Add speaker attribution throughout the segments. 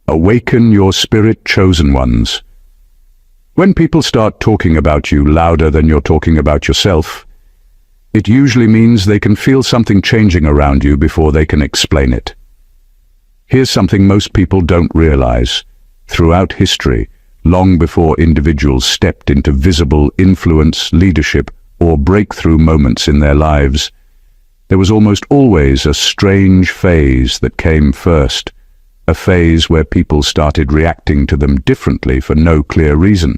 Speaker 1: Awaken your spirit chosen ones. When people start talking about you louder than you're talking about yourself, it usually means they can feel something changing around you before they can explain it. Here's something most people don't realize. Throughout history, long before individuals stepped into visible influence, leadership, or breakthrough moments in their lives, there was almost always a strange phase that came first, a phase where people started reacting to them differently for no clear reason.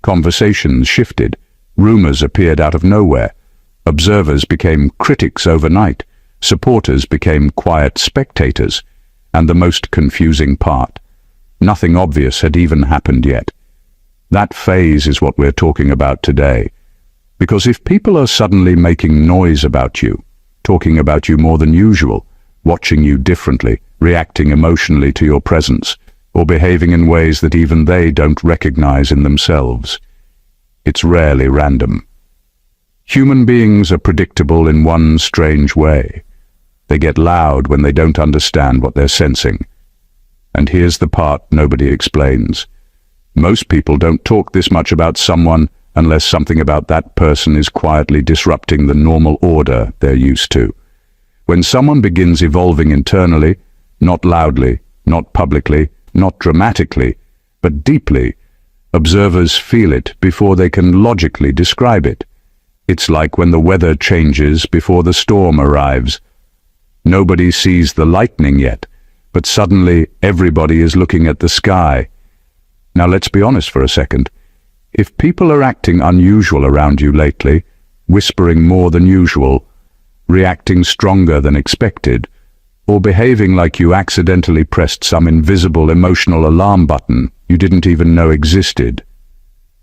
Speaker 1: Conversations shifted, rumors appeared out of nowhere, observers became critics overnight, supporters became quiet spectators, and the most confusing part, nothing obvious had even happened yet. That phase is what we're talking about today. Because if people are suddenly making noise about you, talking about you more than usual, watching you differently, reacting emotionally to your presence, or behaving in ways that even they don't recognize in themselves, it's rarely random. Human beings are predictable in one strange way. They get loud when they don't understand what they're sensing. And here's the part nobody explains. Most people don't talk this much about someone unless something about that person is quietly disrupting the normal order they're used to. When someone begins evolving internally, not loudly, not publicly, not dramatically, but deeply, observers feel it before they can logically describe it. It's like when the weather changes before the storm arrives. Nobody sees the lightning yet, but suddenly everybody is looking at the sky. Now let's be honest for a second. If people are acting unusual around you lately, whispering more than usual, reacting stronger than expected, or behaving like you accidentally pressed some invisible emotional alarm button you didn't even know existed,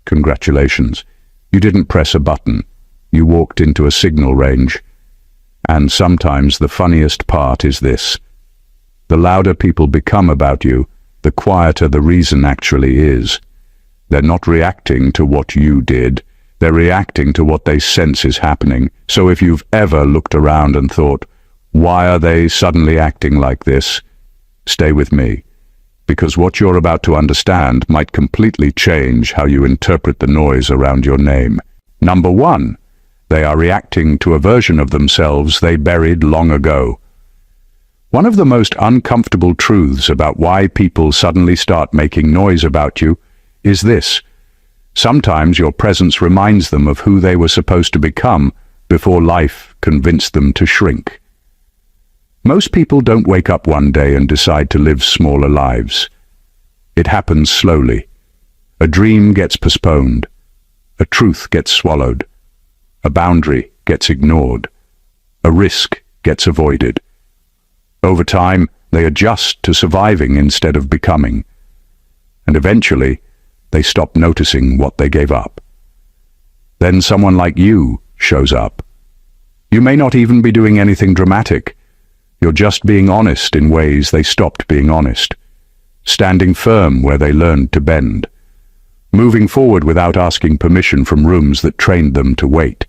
Speaker 1: congratulations, you didn't press a button. You walked into a signal range. And sometimes the funniest part is this. The louder people become about you, the quieter the reason actually is. They're not reacting to what you did. They're reacting to what they sense is happening. So if you've ever looked around and thought, why are they suddenly acting like this? Stay with me. Because what you're about to understand might completely change how you interpret the noise around your name. Number one, they are reacting to a version of themselves they buried long ago. One of the most uncomfortable truths about why people suddenly start making noise about you is this. Sometimes your presence reminds them of who they were supposed to become before life convinced them to shrink. Most people don't wake up one day and decide to live smaller lives. It happens slowly. A dream gets postponed. A truth gets swallowed. A boundary gets ignored. A risk gets avoided. Over time, they adjust to surviving instead of becoming. And eventually, they stop noticing what they gave up. Then someone like you shows up. You may not even be doing anything dramatic. You're just being honest in ways they stopped being honest. Standing firm where they learned to bend. Moving forward without asking permission from rooms that trained them to wait.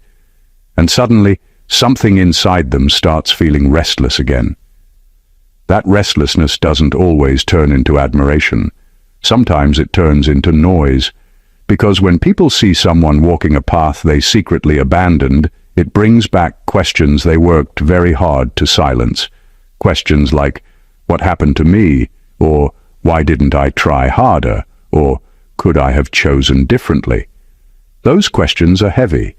Speaker 1: And suddenly, something inside them starts feeling restless again. That restlessness doesn't always turn into admiration. Sometimes it turns into noise. Because when people see someone walking a path they secretly abandoned, it brings back questions they worked very hard to silence. Questions like, what happened to me? Or, why didn't I try harder? Or, could I have chosen differently? Those questions are heavy.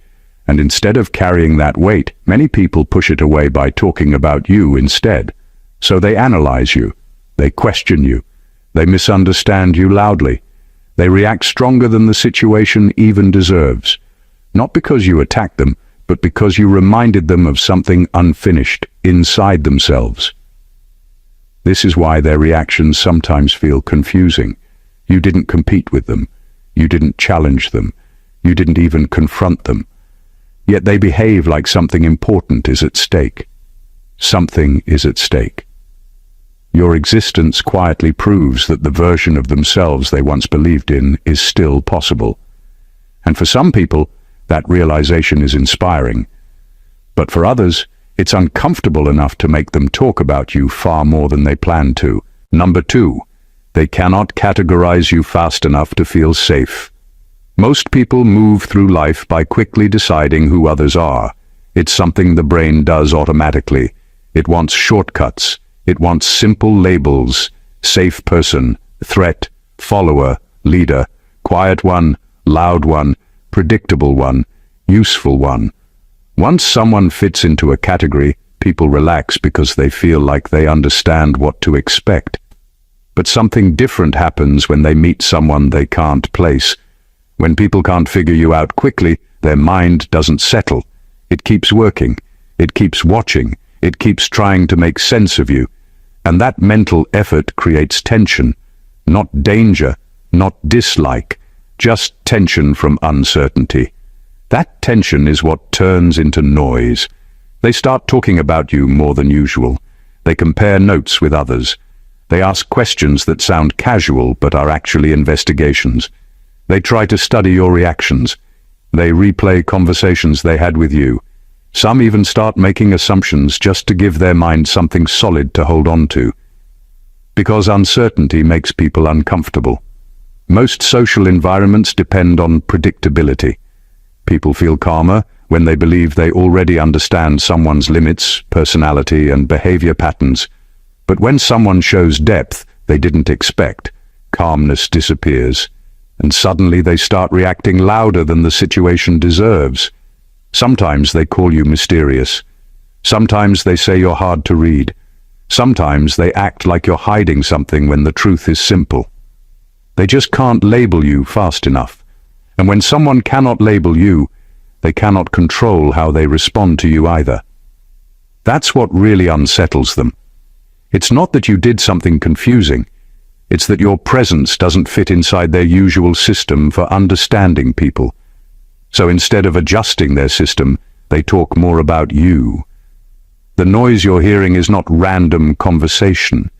Speaker 1: And instead of carrying that weight, many people push it away by talking about you instead. So they analyze you, they question you, they misunderstand you loudly, they react stronger than the situation even deserves. Not because you attacked them, but because you reminded them of something unfinished inside themselves. This is why their reactions sometimes feel confusing. You didn't compete with them, you didn't challenge them, you didn't even confront them. Yet they behave like something important is at stake. Something is at stake. Your existence quietly proves that the version of themselves they once believed in is still possible. And for some people, that realization is inspiring. But for others, it's uncomfortable enough to make them talk about you far more than they planned to. Number two, They cannot categorize you fast enough to feel safe. Most people move through life by quickly deciding who others are. It's something the brain does automatically. It wants shortcuts. It wants simple labels: safe person, threat, follower, leader, quiet one, loud one, predictable one, useful one. Once someone fits into a category, people relax because they feel like they understand what to expect. But something different happens when they meet someone they can't place. When people can't figure you out quickly, their mind doesn't settle. It keeps working. It keeps watching. It keeps trying to make sense of you. And that mental effort creates tension. Not danger, not dislike, just tension from uncertainty. That tension is what turns into noise. They start talking about you more than usual. They compare notes with others. They ask questions that sound casual but are actually investigations. They try to study your reactions. They replay conversations they had with you. Some even start making assumptions just to give their mind something solid to hold on to. Because uncertainty makes people uncomfortable. Most social environments depend on predictability. People feel calmer when they believe they already understand someone's limits, personality, and behavior patterns. But when someone shows depth they didn't expect, calmness disappears, and suddenly they start reacting louder than the situation deserves. Sometimes they call you mysterious. Sometimes they say you're hard to read. Sometimes they act like you're hiding something when the truth is simple. They just can't label you fast enough. And when someone cannot label you, they cannot control how they respond to you either. That's what really unsettles them. It's not that you did something confusing. It's that your presence doesn't fit inside their usual system for understanding people. So instead of adjusting their system, they talk more about you. The noise you're hearing is not random conversation.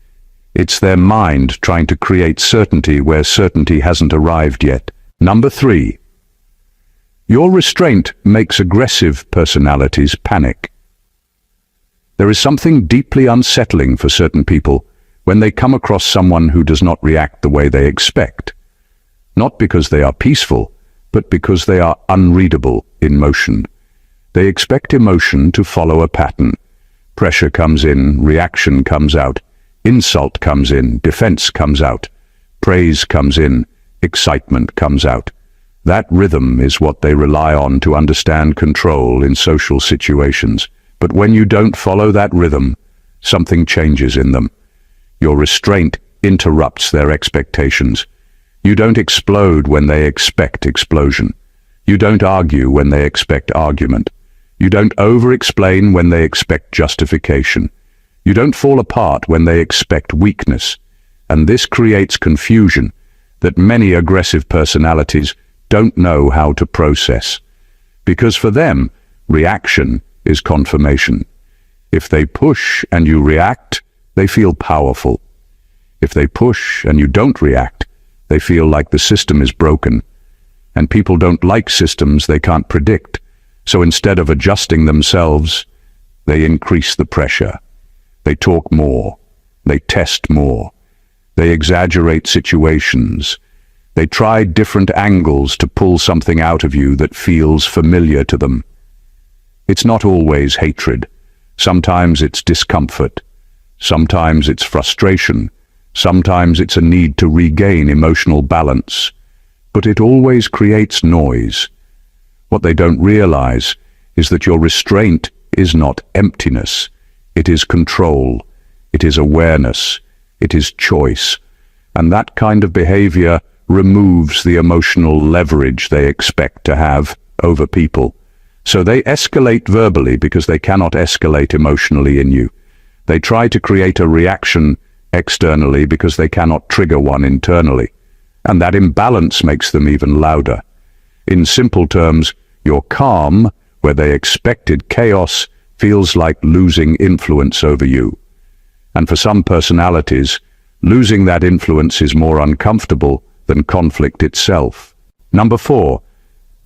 Speaker 1: It's their mind trying to create certainty where certainty hasn't arrived yet. Number 3. Your restraint makes aggressive personalities panic. There is something deeply unsettling for certain people when they come across someone who does not react the way they expect. Not because they are peaceful, but because they are unreadable in motion. They expect emotion to follow a pattern. Pressure comes in, reaction comes out, insult comes in, defense comes out, praise comes in, excitement comes out. That rhythm is what they rely on to understand control in social situations. But when you don't follow that rhythm, something changes in them. Your restraint interrupts their expectations. You don't explode when they expect explosion. You don't argue when they expect argument. You don't over-explain when they expect justification. You don't fall apart when they expect weakness. And this creates confusion that many aggressive personalities don't know how to process. Because for them, reaction is confirmation. If they push and you react, they feel powerful. If they push and you don't react, they feel like the system is broken. And people don't like systems they can't predict. So instead of adjusting themselves, they increase the pressure. They talk more. They test more. They exaggerate situations. They try different angles to pull something out of you that feels familiar to them. It's not always hatred. Sometimes it's discomfort. Sometimes it's frustration. Sometimes it's a need to regain emotional balance. But it always creates noise. What they don't realize is that your restraint is not emptiness. It is control. It is awareness. It is choice. And that kind of behavior removes the emotional leverage they expect to have over people. So they escalate verbally because they cannot escalate emotionally in you. They try to create a reaction externally because they cannot trigger one internally. And that imbalance makes them even louder. In simple terms, your calm, where they expected chaos, feels like losing influence over you. And for some personalities, losing that influence is more uncomfortable than conflict itself. Number 4,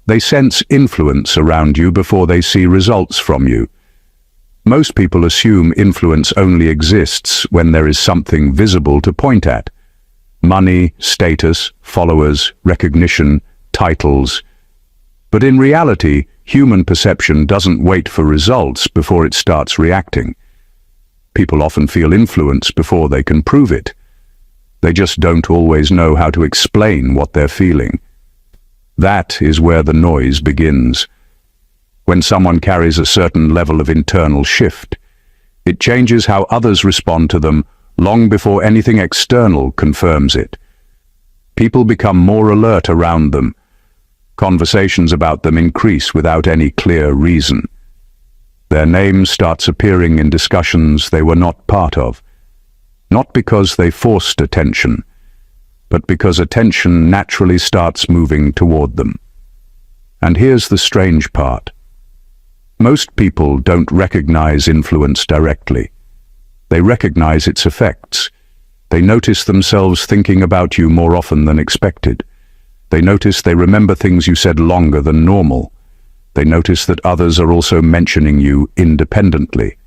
Speaker 1: they sense influence around you before they see results from you. Most people assume influence only exists when there is something visible to point at. money, status, followers, recognition, titles. But in reality, human perception doesn't wait for results before it starts reacting. People often feel influence before they can prove it. They just don't always know how to explain what they're feeling. That is where the noise begins. When someone carries a certain level of internal shift, it changes how others respond to them long before anything external confirms it. People become more alert around them. Conversations about them increase without any clear reason. Their name starts appearing in discussions they were not part of, not because they forced attention, but because attention naturally starts moving toward them. And here's the strange part. Most people don't recognize influence directly. They recognize its effects. They notice themselves thinking about you more often than expected. They notice they remember things you said longer than normal. They notice that others are also mentioning you independently.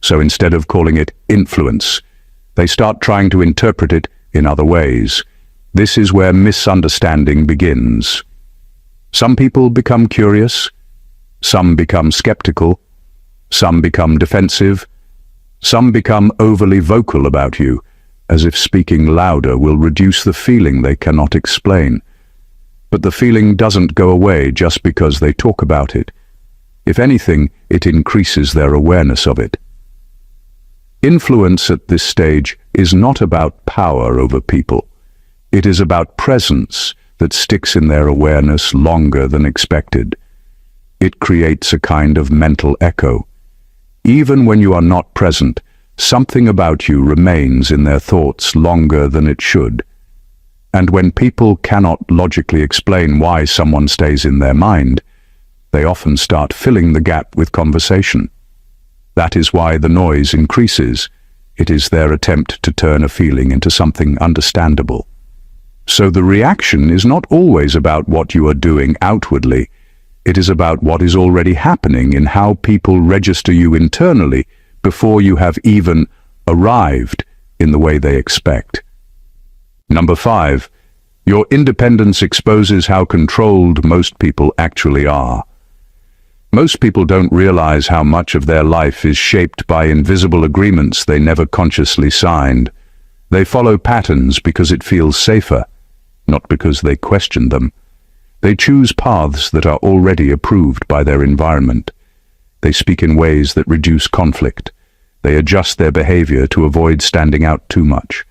Speaker 1: So instead of calling it influence, they start trying to interpret it in other ways. This is where misunderstanding begins. Some people become curious, some become skeptical, some become defensive, some become overly vocal about you, as if speaking louder will reduce the feeling they cannot explain. But the feeling doesn't go away just because they talk about it. If anything, it increases their awareness of it. Influence at this stage is not about power over people. It is about presence that sticks in their awareness longer than expected. It creates a kind of mental echo. Even when you are not present, something about you remains in their thoughts longer than it should. And when people cannot logically explain why someone stays in their mind, they often start filling the gap with conversation. That is why the noise increases. It is their attempt to turn a feeling into something understandable. So the reaction is not always about what you are doing outwardly. It is about what is already happening in how people register you internally before you have even arrived in the way they expect. Number 5, your independence exposes how controlled most people actually are. Most people don't realize how much of their life is shaped by invisible agreements they never consciously signed. They follow patterns because it feels safer, not because they question them. They choose paths that are already approved by their environment. They speak in ways that reduce conflict. They adjust their behavior to avoid standing out too much.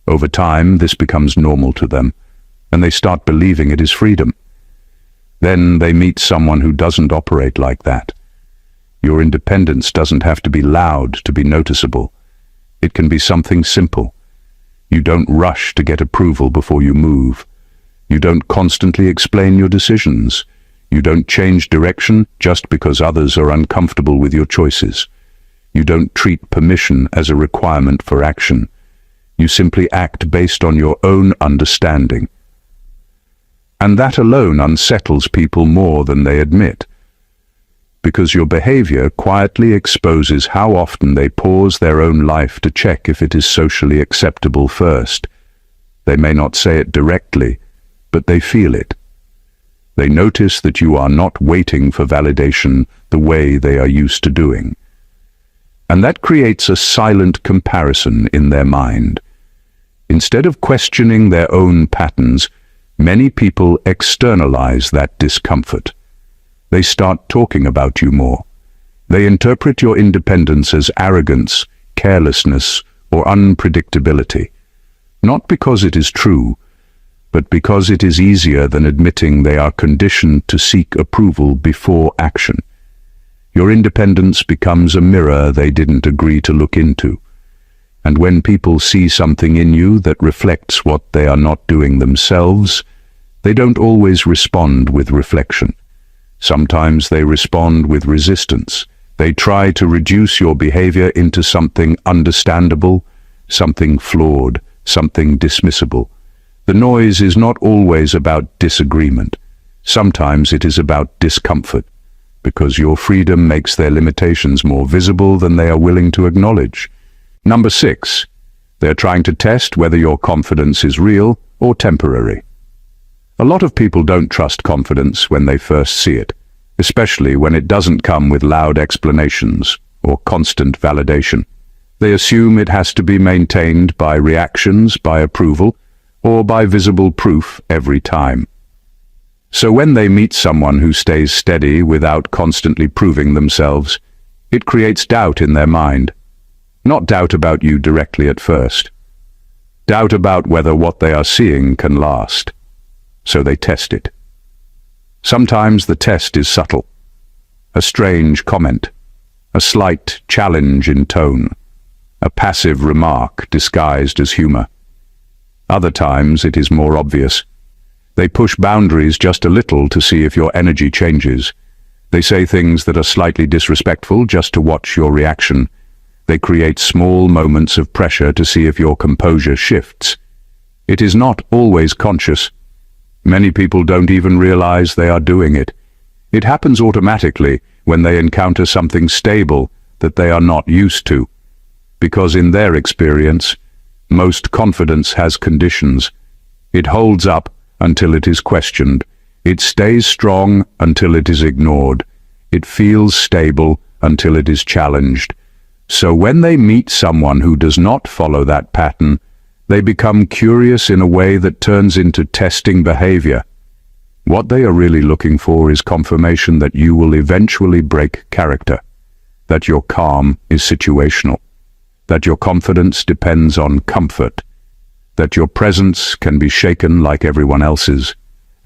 Speaker 1: Over time, this becomes normal to them, and they start believing it is freedom. Then they meet someone who doesn't operate like that. Your independence doesn't have to be loud to be noticeable. It can be something simple. You don't rush to get approval before you move. You don't constantly explain your decisions. You don't change direction just because others are uncomfortable with your choices. You don't treat permission as a requirement for action. You simply act based on your own understanding. And that alone unsettles people more than they admit, because your behavior quietly exposes how often they pause their own life to check if it is socially acceptable first. They may not say it directly, but they feel it. They notice that you are not waiting for validation the way they are used to doing. And that creates a silent comparison in their mind. Instead of questioning their own patterns, many people externalize that discomfort. They start talking about you more. They interpret your independence as arrogance, carelessness, or unpredictability. Not because it is true, but because it is easier than admitting they are conditioned to seek approval before action. Your independence becomes a mirror they didn't agree to look into. And when people see something in you that reflects what they are not doing themselves, they don't always respond with reflection. Sometimes they respond with resistance. They try to reduce your behavior into something understandable, something flawed, something dismissible. The noise is not always about disagreement. Sometimes it is about discomfort, because your freedom makes their limitations more visible than they are willing to acknowledge. Number 6, They are trying to test whether your confidence is real or temporary. A lot of people don't trust confidence when they first see it, especially when it doesn't come with loud explanations or constant validation. They assume it has to be maintained by reactions, by approval, or by visible proof every time. So when they meet someone who stays steady without constantly proving themselves, it creates doubt in their mind. Not doubt about you directly at first. Doubt about whether what they are seeing can last. So they test it. Sometimes the test is subtle. A strange comment, a slight challenge in tone, a passive remark disguised as humor. Other times it is more obvious. They push boundaries just a little to see if your energy changes. They say things that are slightly disrespectful just to watch your reaction. They create small moments of pressure to see if your composure shifts. It is not always conscious. Many people don't even realize they are doing it. It happens automatically when they encounter something stable that they are not used to. Because in their experience, most confidence has conditions. It holds up until it is questioned. It stays strong until it is ignored. It feels stable until it is challenged. So when they meet someone who does not follow that pattern, they become curious in a way that turns into testing behavior. What they are really looking for is confirmation that you will eventually break character, that your calm is situational, that your confidence depends on comfort, that your presence can be shaken like everyone else's.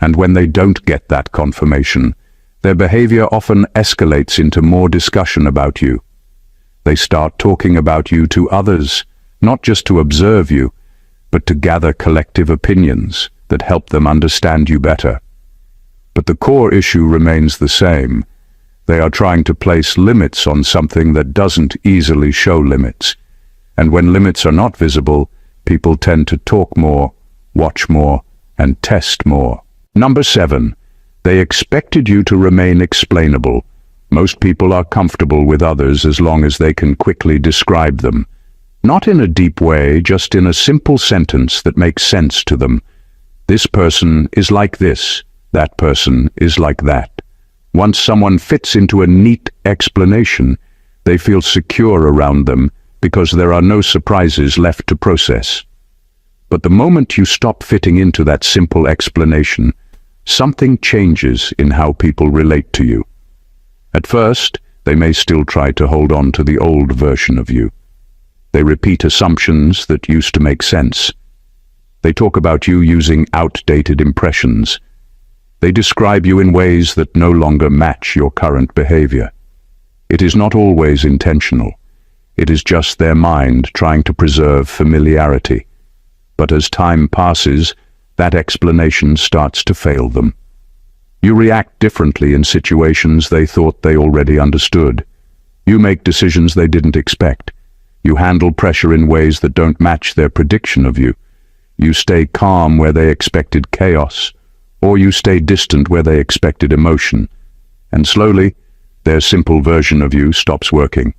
Speaker 1: And when they don't get that confirmation, their behavior often escalates into more discussion about you. They start talking about you to others, not just to observe you, but to gather collective opinions that help them understand you better. But the core issue remains the same. They are trying to place limits on something that doesn't easily show limits. And when limits are not visible, people tend to talk more, watch more, and test more. Number 7. They expected you to remain explainable. Most people are comfortable with others as long as they can quickly describe them. Not in a deep way, just in a simple sentence that makes sense to them. This person is like this, that person is like that. Once someone fits into a neat explanation, they feel secure around them because there are no surprises left to process. But the moment you stop fitting into that simple explanation, something changes in how people relate to you. At first, they may still try to hold on to the old version of you. They repeat assumptions that used to make sense. They talk about you using outdated impressions. They describe you in ways that no longer match your current behavior. It is not always intentional. It is just their mind trying to preserve familiarity. But as time passes, that explanation starts to fail them. You react differently in situations they thought they already understood. You make decisions they didn't expect. You handle pressure in ways that don't match their prediction of you. You stay calm where they expected chaos, or you stay distant where they expected emotion. And slowly, their simple version of you stops working.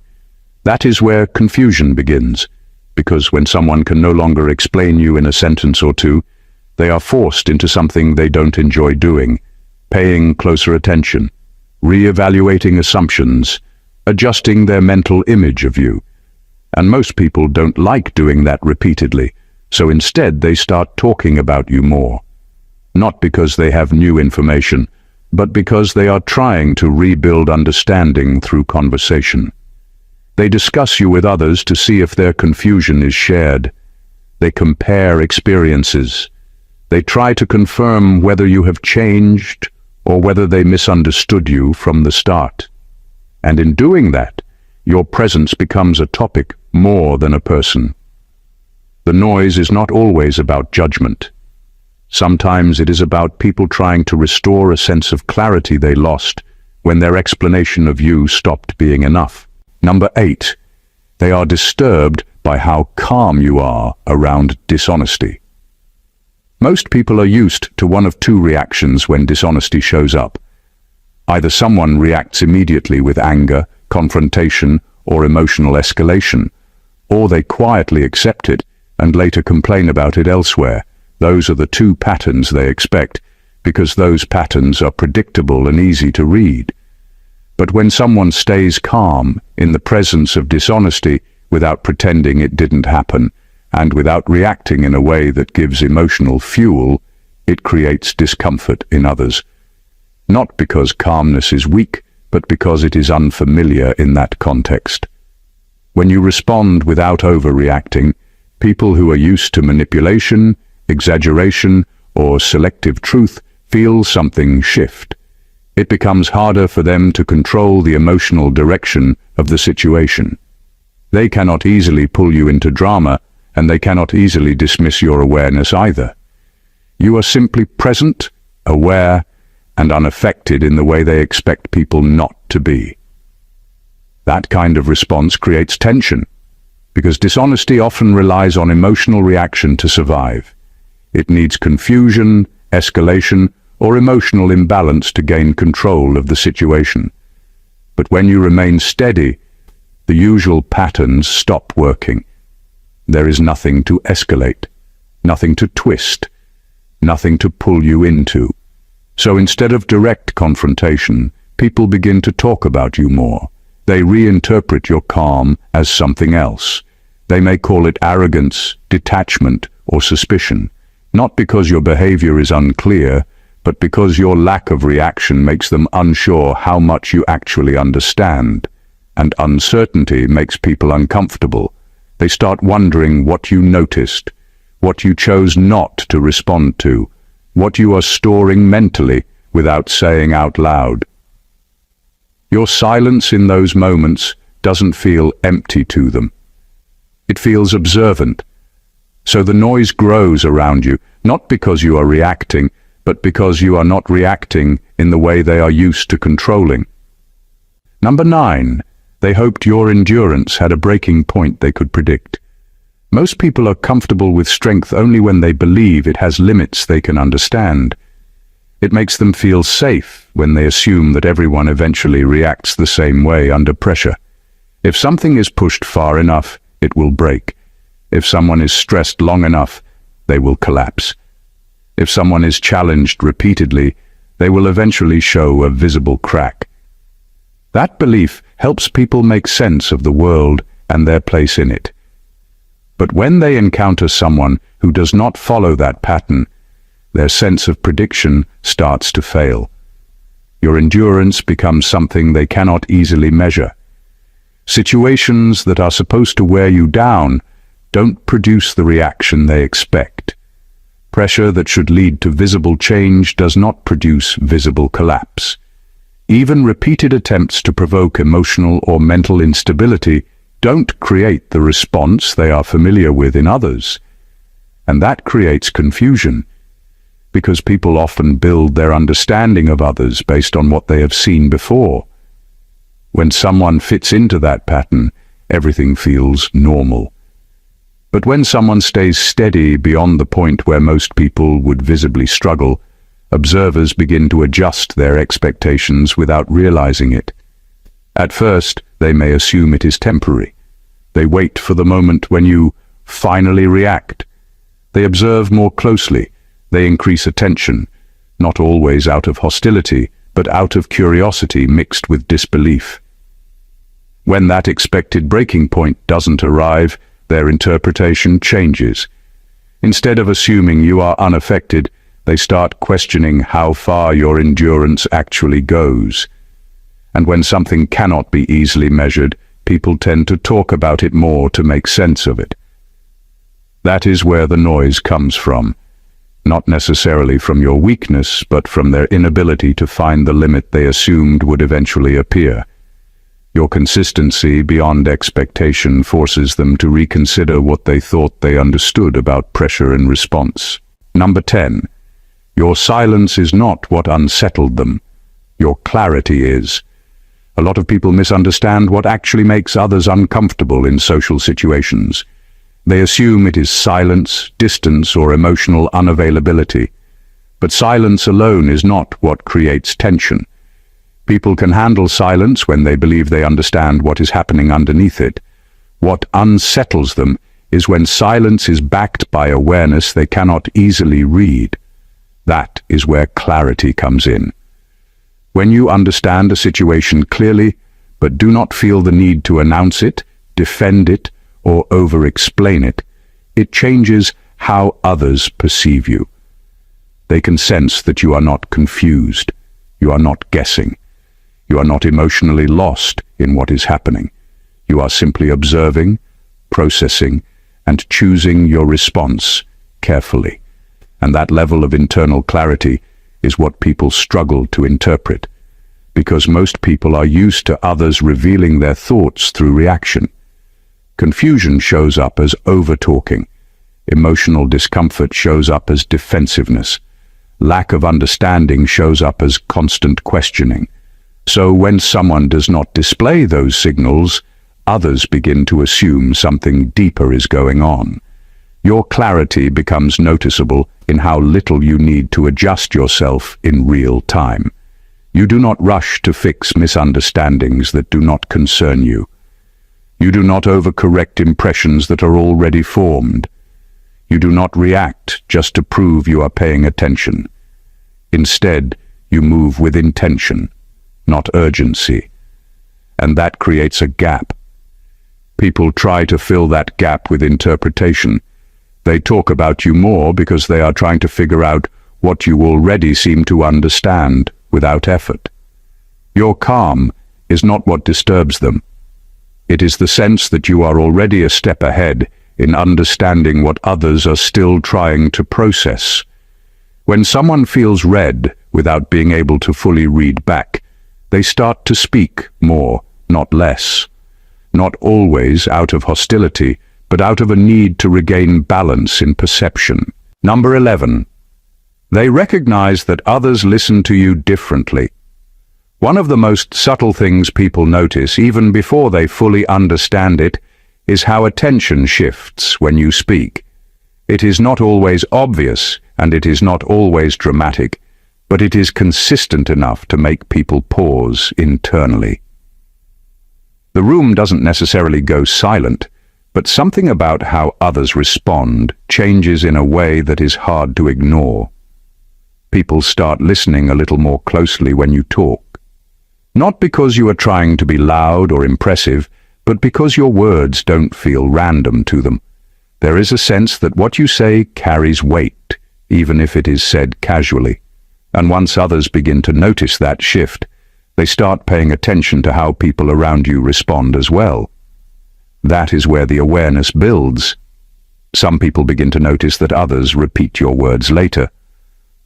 Speaker 1: That is where confusion begins, because when someone can no longer explain you in a sentence or two, they are forced into something they don't enjoy doing, paying closer attention, re-evaluating assumptions, adjusting their mental image of you. And most people don't like doing that repeatedly, so instead they start talking about you more. Not because they have new information, but because they are trying to rebuild understanding through conversation. They discuss you with others to see if their confusion is shared. They compare experiences. They try to confirm whether you have changed or whether they misunderstood you from the start. And in doing that, your presence becomes a topic more than a person. The noise is not always about judgment. Sometimes it is about people trying to restore a sense of clarity they lost when their explanation of you stopped being enough. Number 8. They are disturbed by how calm you are around dishonesty. Most people are used to one of two reactions when dishonesty shows up. Either someone reacts immediately with anger, confrontation, or emotional escalation, or they quietly accept it and later complain about it elsewhere. Those are the two patterns they expect, because those patterns are predictable and easy to read. But when someone stays calm in the presence of dishonesty without pretending it didn't happen, and without reacting in a way that gives emotional fuel, it creates discomfort in others. Not because calmness is weak, but because it is unfamiliar in that context. When you respond without overreacting, people who are used to manipulation, exaggeration, or selective truth feel something shift. It becomes harder for them to control the emotional direction of the situation. They cannot easily pull you into drama, and they cannot easily dismiss your awareness either. You are simply present, aware, and unaffected in the way they expect people not to be. That kind of response creates tension, because dishonesty often relies on emotional reaction to survive. It needs confusion, escalation, or emotional imbalance to gain control of the situation. But when you remain steady, the usual patterns stop working. There is nothing to escalate, nothing to twist, nothing to pull you into. So instead of direct confrontation, people begin to talk about you more. They reinterpret your calm as something else. They may call it arrogance, detachment, or suspicion, not because your behavior is unclear, but because your lack of reaction makes them unsure how much you actually understand. And uncertainty makes people uncomfortable. They start wondering what you noticed, what you chose not to respond to, what you are storing mentally without saying out loud. Your silence in those moments doesn't feel empty to them. It feels observant. So the noise grows around you, not because you are reacting, but because you are not reacting in the way they are used to controlling. Number 9, they hoped your endurance had a breaking point they could predict. Most people are comfortable with strength only when they believe it has limits they can understand. It makes them feel safe when they assume that everyone eventually reacts the same way under pressure. If something is pushed far enough, it will break. If someone is stressed long enough, they will collapse. If someone is challenged repeatedly, they will eventually show a visible crack. That belief helps people make sense of the world and their place in it. But when they encounter someone who does not follow that pattern, their sense of prediction starts to fail. Your endurance becomes something they cannot easily measure. Situations that are supposed to wear you down don't produce the reaction they expect. Pressure that should lead to visible change does not produce visible collapse. Even repeated attempts to provoke emotional or mental instability don't create the response they are familiar with in others. And that creates confusion, because people often build their understanding of others based on what they have seen before. When someone fits into that pattern, everything feels normal. But when someone stays steady beyond the point where most people would visibly struggle, observers begin to adjust their expectations without realizing it. At first, they may assume it is temporary. They wait for the moment when you finally react. They observe more closely. They increase attention, not always out of hostility, but out of curiosity mixed with disbelief. When that expected breaking point doesn't arrive, their interpretation changes. Instead of assuming you are unaffected, they start questioning how far your endurance actually goes. And when something cannot be easily measured, people tend to talk about it more to make sense of it. That is where the noise comes from. Not necessarily from your weakness, but from their inability to find the limit they assumed would eventually appear. Your consistency beyond expectation forces them to reconsider what they thought they understood about pressure and response. Number 10. Your silence is not what unsettled them. Your clarity is. A lot of people misunderstand what actually makes others uncomfortable in social situations. They assume it is silence, distance, or emotional unavailability. But silence alone is not what creates tension. People can handle silence when they believe they understand what is happening underneath it. What unsettles them is when silence is backed by awareness they cannot easily read. That is where clarity comes in. When you understand a situation clearly, but do not feel the need to announce it, defend it, or over-explain it, it changes how others perceive you. They can sense that you are not confused, you are not guessing, you are not emotionally lost in what is happening. You are simply observing, processing, and choosing your response carefully. And that level of internal clarity is what people struggle to interpret, because most people are used to others revealing their thoughts through reaction. Confusion shows up as over-talking. Emotional discomfort shows up as defensiveness. Lack of understanding shows up as constant questioning. So when someone does not display those signals, others begin to assume something deeper is going on. Your clarity becomes noticeable in how little you need to adjust yourself in real time. You do not rush to fix misunderstandings that do not concern you. You do not overcorrect impressions that are already formed. You do not react just to prove you are paying attention. Instead, you move with intention, not urgency. And that creates a gap. People try to fill that gap with interpretation. They talk about you more because they are trying to figure out what you already seem to understand without effort. Your calm is not what disturbs them. It is the sense that you are already a step ahead in understanding what others are still trying to process. When someone feels read without being able to fully read back, they start to speak more, not less. Not always out of hostility, but out of a need to regain balance in perception. Number 11. They recognize that others listen to you differently. One of the most subtle things people notice, even before they fully understand it, is how attention shifts when you speak. It is not always obvious, and it is not always dramatic, but it is consistent enough to make people pause internally. The room doesn't necessarily go silent, but something about how others respond changes in a way that is hard to ignore. People start listening a little more closely when you talk. Not because you are trying to be loud or impressive, but because your words don't feel random to them. There is a sense that what you say carries weight, even if it is said casually. And once others begin to notice that shift, they start paying attention to how people around you respond as well. That is where the awareness builds. Some people begin to notice that others repeat your words later,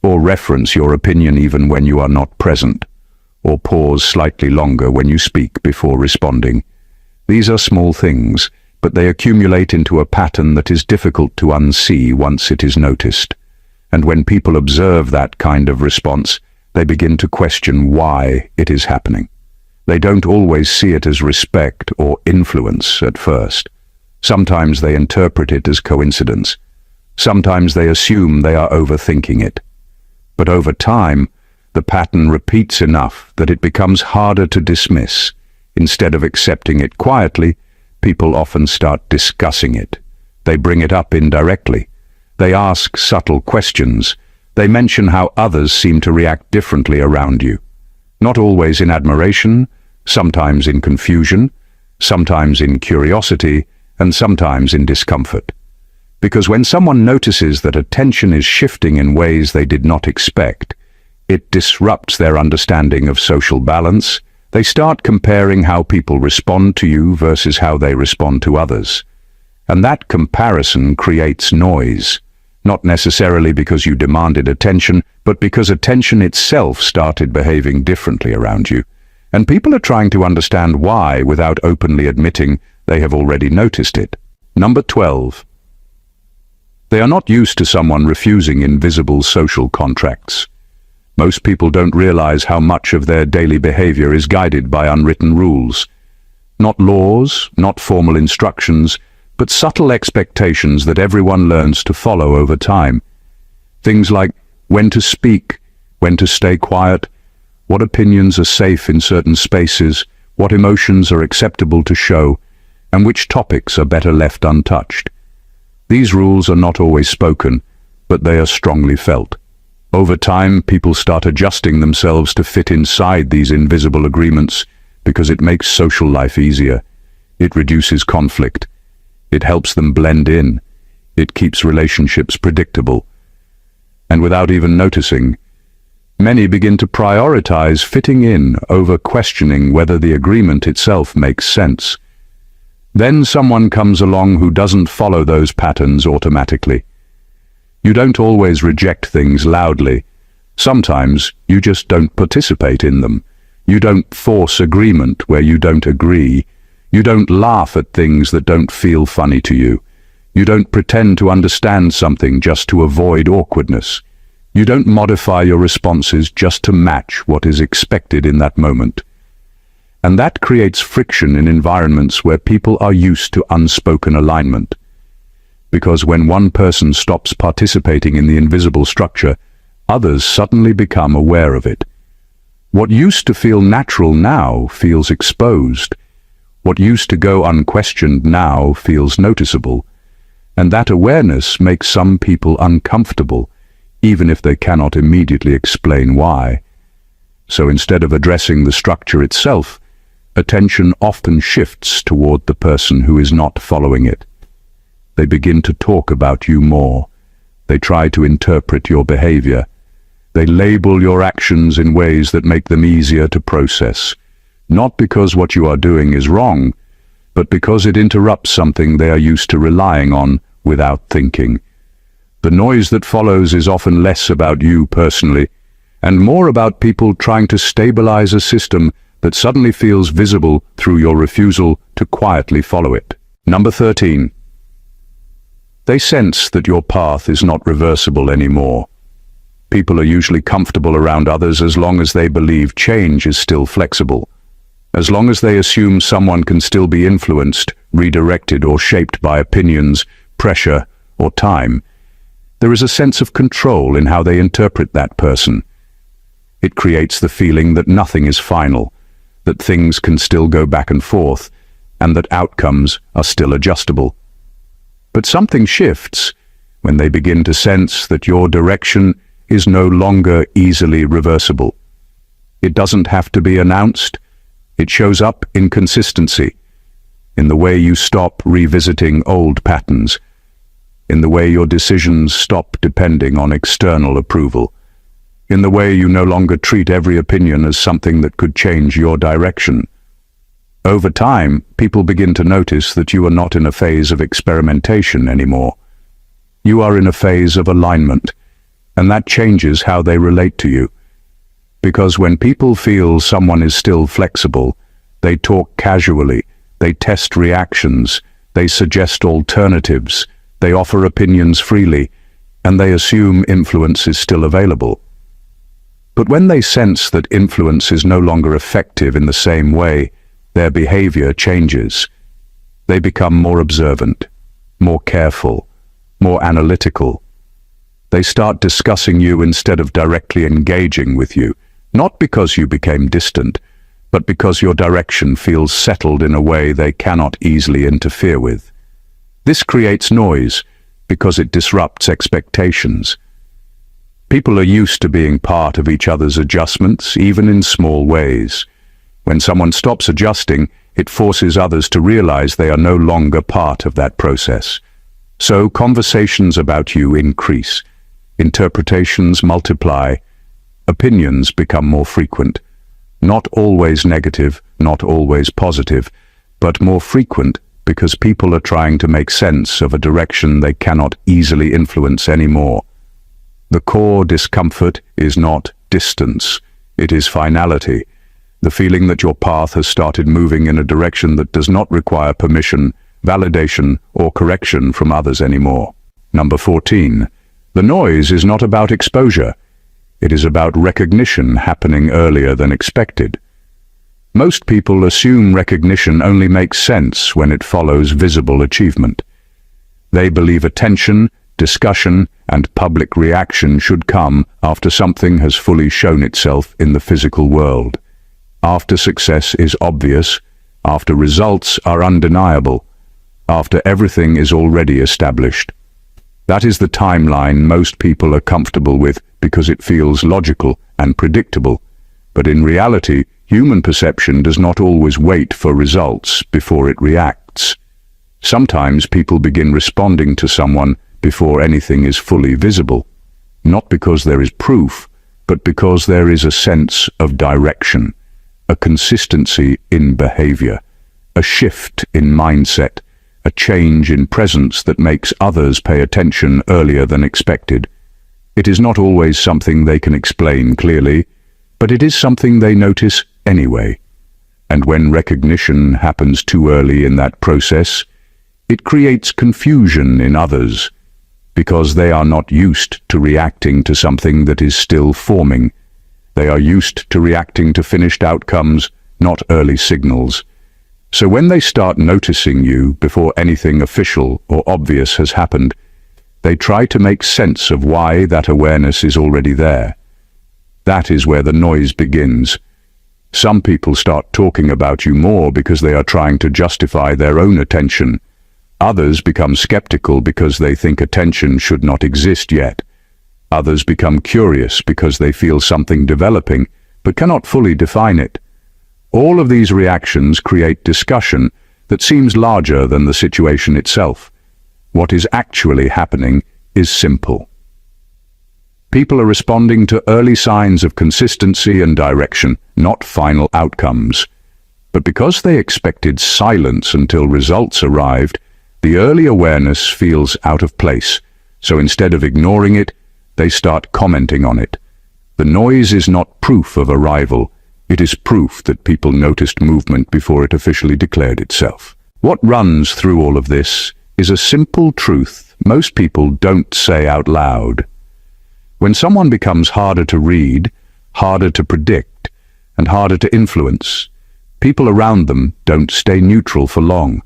Speaker 1: or reference your opinion even when you are not present, or pause slightly longer when you speak before responding. These are small things, but they accumulate into a pattern that is difficult to unsee once it is noticed. And when people observe that kind of response, they begin to question why it is happening. They don't always see it as respect or influence at first. Sometimes they interpret it as coincidence. Sometimes they assume they are overthinking it. But over time, the pattern repeats enough that it becomes harder to dismiss. Instead of accepting it quietly, people often start discussing it. They bring it up indirectly. They ask subtle questions. They mention how others seem to react differently around you. Not always in admiration, sometimes in confusion, sometimes in curiosity, and sometimes in discomfort. Because when someone notices that attention is shifting in ways they did not expect, it disrupts their understanding of social balance. They start comparing how people respond to you versus how they respond to others. And that comparison creates noise, not necessarily because you demanded attention, but because attention itself started behaving differently around you. And people are trying to understand why without openly admitting they have already noticed it. Number 12. They are not used to someone refusing invisible social contracts. Most people don't realize how much of their daily behavior is guided by unwritten rules. Not laws, not formal instructions, but subtle expectations that everyone learns to follow over time. Things like when to speak, when to stay quiet, what opinions are safe in certain spaces, what emotions are acceptable to show, and which topics are better left untouched. These rules are not always spoken, but they are strongly felt. Over time, people start adjusting themselves to fit inside these invisible agreements because it makes social life easier. It reduces conflict. It helps them blend in. It keeps relationships predictable. And without even noticing, many begin to prioritize fitting in over questioning whether the agreement itself makes sense. Then someone comes along who doesn't follow those patterns automatically. You don't always reject things loudly. Sometimes you just don't participate in them. You don't force agreement where you don't agree. You don't laugh at things that don't feel funny to you. You don't pretend to understand something just to avoid awkwardness. You don't modify your responses just to match what is expected in that moment. And that creates friction in environments where people are used to unspoken alignment. Because when one person stops participating in the invisible structure, others suddenly become aware of it. What used to feel natural now feels exposed. What used to go unquestioned now feels noticeable. And that awareness makes some people uncomfortable, even if they cannot immediately explain why. So instead of addressing the structure itself, attention often shifts toward the person who is not following it. They begin to talk about you more. They try to interpret your behavior. They label your actions in ways that make them easier to process. Not because what you are doing is wrong, but because it interrupts something they are used to relying on without thinking. The noise that follows is often less about you personally, and more about people trying to stabilize a system that suddenly feels visible through your refusal to quietly follow it. Number 13. They sense that your path is not reversible anymore. People are usually comfortable around others as long as they believe change is still flexible. As long as they assume someone can still be influenced, redirected, or shaped by opinions, pressure, or time, there is a sense of control in how they interpret that person. It creates the feeling that nothing is final, that things can still go back and forth, and that outcomes are still adjustable. But something shifts when they begin to sense that your direction is no longer easily reversible. It doesn't have to be announced. It shows up in consistency, in the way you stop revisiting old patterns, in the way your decisions stop depending on external approval, in the way you no longer treat every opinion as something that could change your direction. Over time, people begin to notice that you are not in a phase of experimentation anymore. You are in a phase of alignment, and that changes how they relate to you. Because when people feel someone is still flexible, they talk casually, they test reactions, they suggest alternatives, they offer opinions freely, and they assume influence is still available. But when they sense that influence is no longer effective in the same way, their behavior changes. They become more observant, more careful, more analytical. They start discussing you instead of directly engaging with you, not because you became distant, but because your direction feels settled in a way they cannot easily interfere with. This creates noise because it disrupts expectations. People are used to being part of each other's adjustments, even in small ways. When someone stops adjusting, it forces others to realize they are no longer part of that process. So conversations about you increase, interpretations multiply, opinions become more frequent. Not always negative, not always positive, but more frequent because people are trying to make sense of a direction they cannot easily influence anymore. The core discomfort is not distance, it is finality. The feeling that your path has started moving in a direction that does not require permission, validation, or correction from others anymore. Number 14. The noise is not about exposure. It is about recognition happening earlier than expected. Most people assume recognition only makes sense when it follows visible achievement. They believe attention, discussion, and public reaction should come after something has fully shown itself in the physical world. After success is obvious, after results are undeniable, after everything is already established. That is the timeline most people are comfortable with because it feels logical and predictable. But in reality, human perception does not always wait for results before it reacts. Sometimes people begin responding to someone before anything is fully visible, not because there is proof, but because there is a sense of direction, a consistency in behavior, a shift in mindset, a change in presence that makes others pay attention earlier than expected. It is not always something they can explain clearly, but it is something they notice anyway. And when recognition happens too early in that process, it creates confusion in others, because they are not used to reacting to something that is still forming. They are used to reacting to finished outcomes, not early signals. So when they start noticing you before anything official or obvious has happened, they try to make sense of why that awareness is already there. That is where the noise begins. Some people start talking about you more because they are trying to justify their own attention. Others become skeptical because they think attention should not exist yet. Others become curious because they feel something developing, but cannot fully define it. All of these reactions create discussion that seems larger than the situation itself. What is actually happening is simple. People are responding to early signs of consistency and direction, not final outcomes. But because they expected silence until results arrived, the early awareness feels out of place. So instead of ignoring it, they start commenting on it. The noise is not proof of arrival. It is proof that people noticed movement before it officially declared itself. What runs through all of this is a simple truth most people don't say out loud. When someone becomes harder to read, harder to predict, and harder to influence, people around them don't stay neutral for long.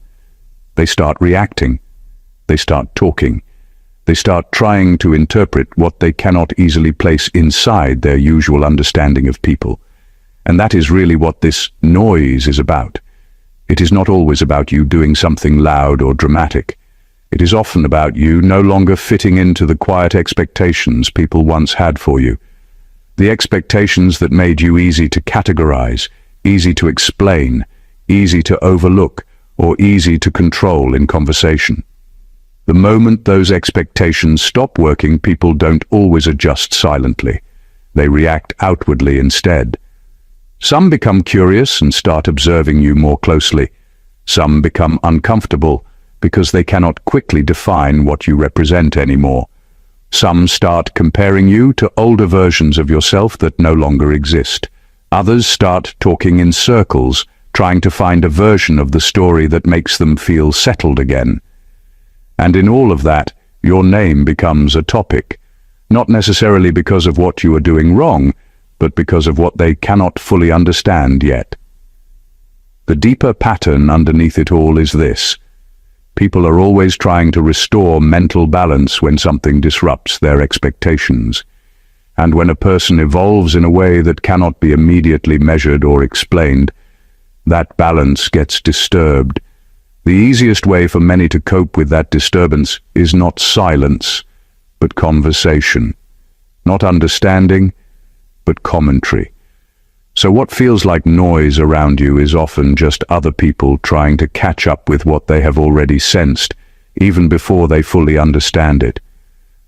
Speaker 1: They start reacting. They start talking. They start trying to interpret what they cannot easily place inside their usual understanding of people. And that is really what this noise is about. It is not always about you doing something loud or dramatic. It is often about you no longer fitting into the quiet expectations people once had for you. The expectations that made you easy to categorize, easy to explain, easy to overlook, or easy to control in conversation. The moment those expectations stop working, people don't always adjust silently. They react outwardly instead. Some become curious and start observing you more closely. Some become uncomfortable because they cannot quickly define what you represent anymore. Some start comparing you to older versions of yourself that no longer exist. Others start talking in circles, trying to find a version of the story that makes them feel settled again. And in all of that, your name becomes a topic, not necessarily because of what you are doing wrong, but because of what they cannot fully understand yet. The deeper pattern underneath it all is this. People are always trying to restore mental balance when something disrupts their expectations. And when a person evolves in a way that cannot be immediately measured or explained, that balance gets disturbed. The easiest way for many to cope with that disturbance is not silence, but conversation. Not understanding, but commentary. So what feels like noise around you is often just other people trying to catch up with what they have already sensed, even before they fully understand it.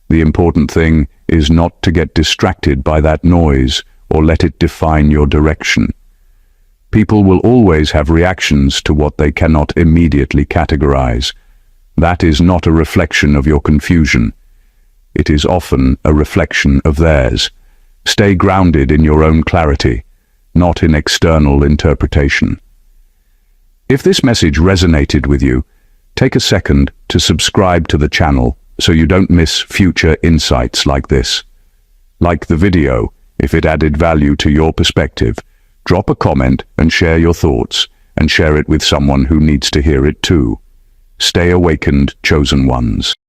Speaker 1: The important thing is not to get distracted by that noise or let it define your direction. People will always have reactions to what they cannot immediately categorize. That is not a reflection of your confusion. It is often a reflection of theirs. Stay grounded in your own clarity, not in external interpretation. If this message resonated with you, take a second to subscribe to the channel so you don't miss future insights like this. Like the video if it added value to your perspective. Drop a comment and share your thoughts, and share it with someone who needs to hear it too. Stay awakened, chosen ones.